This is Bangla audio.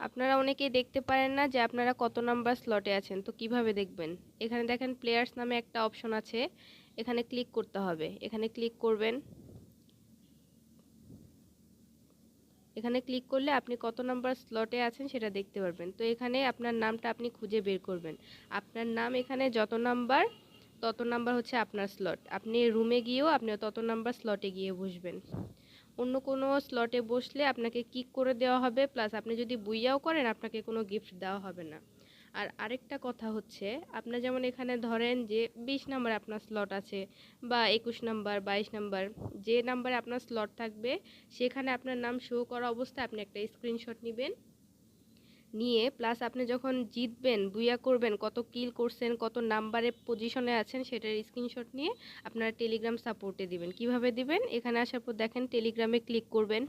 আপনারা অনেকেই দেখতে পারেন না যে আপনারা কত নাম্বার স্লটে আছেন, তো কিভাবে দেখবেন? এখানে দেখেন প্লেয়ার্স নামে একটা অপশন আছে, এখানে ক্লিক করতে হবে। এখানে ক্লিক করবেন। এখানে ক্লিক করলে আপনি কত নাম্বার স্লটে আছেন সেটা দেখতে পারবেন। তো এখানে আপনার নামটা আপনি খুঁজে বের করবেন। আপনার নাম এখানে যত নাম্বার, তত নাম্বার হচ্ছে আপনার স্লট। আপনি রুমে গিয়েও আপনি তত নাম্বার স্লটে গিয়ে বসবেন। অন্য কোনো স্লটে বসলে আপনাকে কিক করে দেওয়া হবে, প্লাস আপনি যদি বুইয়াও করেন আপনাকে কোনো গিফট দেওয়া হবে না। আর আরেকটা কথা হচ্ছে, আপনার যেমন এখানে ধরেন যে 20 নাম্বার আপনার স্লট আছে, বা 21 নাম্বার, 22 নাম্বার, যে নাম্বারে আপনার স্লট থাকবে সেখানে আপনার নাম শো করা অবস্থায় আপনি একটা স্ক্রিনশট নেবেন। নিয়ে প্লাস আপনি যখন জিতবেন, বুইয়া করবেন, কত কিল করছেন, কত নাম্বারে পজিশনে আছেন সেটার স্ক্রিনশট নিয়ে আপনারা টেলিগ্রাম সাপোর্টে দিবেন। কিভাবে দিবেন? এখানে আসার পর দেখেন টেলিগ্রামে ক্লিক করবেন।